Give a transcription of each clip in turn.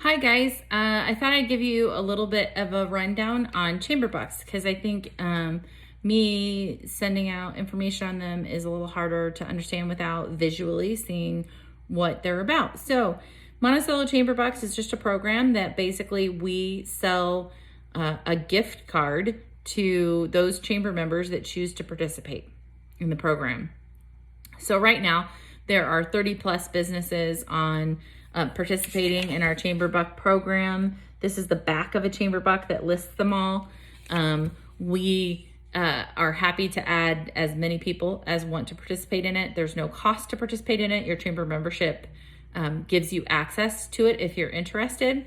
Hi guys, I thought I'd give you a little bit of a rundown on chamber bucks because I think me sending out information on them is a little harder to understand without visually seeing what they're about. So Monticello Chamber Bucks is just a program that basically we sell a gift card to those chamber members that choose to participate in the program. So right now there are 30 plus businesses on participating in our Chamber Buck program. This is the back of a Chamber Buck that lists them all. We are happy to add as many people as want to participate in it. There's no cost to participate in it. Your chamber membership gives you access to it if you're interested.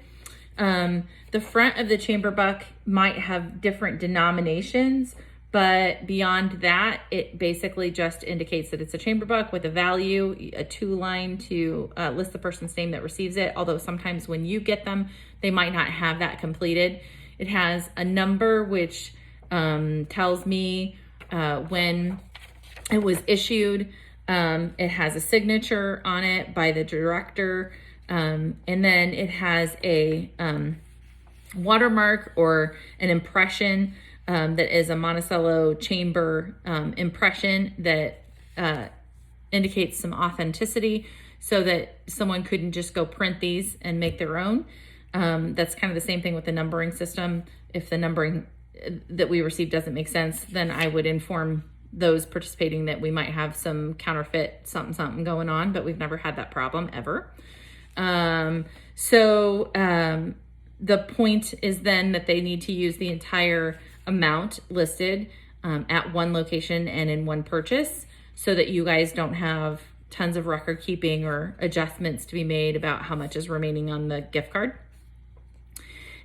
The front of the Chamber Buck might have different denominations, but beyond that, it basically just indicates that it's a chamber buck with a value, a 2-line to list the person's name that receives it. Although sometimes when you get them, they might not have that completed. It has a number which tells me when it was issued. It has a signature on it by the director. And then it has a watermark or an impression that is a Monticello Chamber impression that indicates some authenticity so that someone couldn't just go print these and make their own. That's kind of the same thing with the numbering system. If the numbering that we receive doesn't make sense, then I would inform those participating that we might have some counterfeit something going on, but we've never had that problem ever. The point is then that they need to use the entire amount listed at one location and in one purchase so that you guys don't have tons of record keeping or adjustments to be made about how much is remaining on the gift card.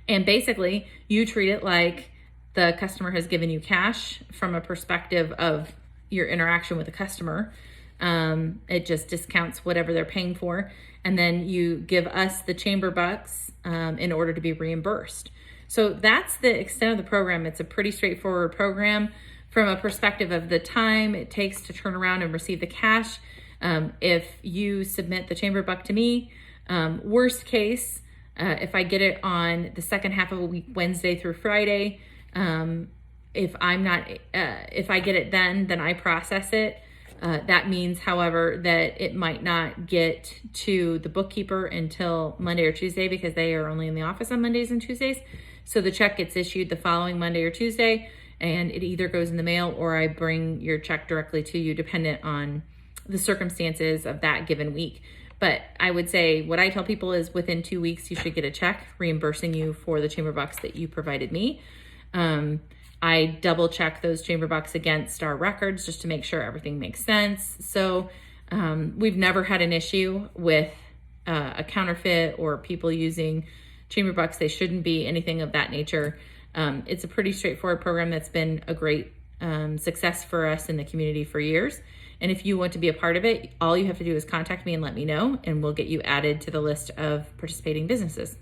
And basically, you treat it like the customer has given you cash from a perspective of your interaction with the customer. It just discounts whatever they're paying for. And then you give us the chamber bucks in order to be reimbursed. So that's the extent of the program. It's a pretty straightforward program from a perspective of the time it takes to turn around and receive the cash. If you submit the chamber buck to me, worst case, if I get it on the second half of a week, Wednesday through Friday, if I get it then I process it. That means, however, that it might not get to the bookkeeper until Monday or Tuesday because they are only in the office on Mondays and Tuesdays. So the check gets issued the following Monday or Tuesday, and it either goes in the mail or I bring your check directly to you, dependent on the circumstances of that given week. But I would say what I tell people is within 2 weeks, you should get a check reimbursing you for the chamber bucks that you provided me. I double check those chamber bucks against our records just to make sure everything makes sense. So we've never had an issue with a counterfeit or people using chamber bucks. They shouldn't be, anything of that nature. It's a pretty straightforward program that's been a great success for us in the community for years. And if you want to be a part of it, all you have to do is contact me and let me know, and we'll get you added to the list of participating businesses.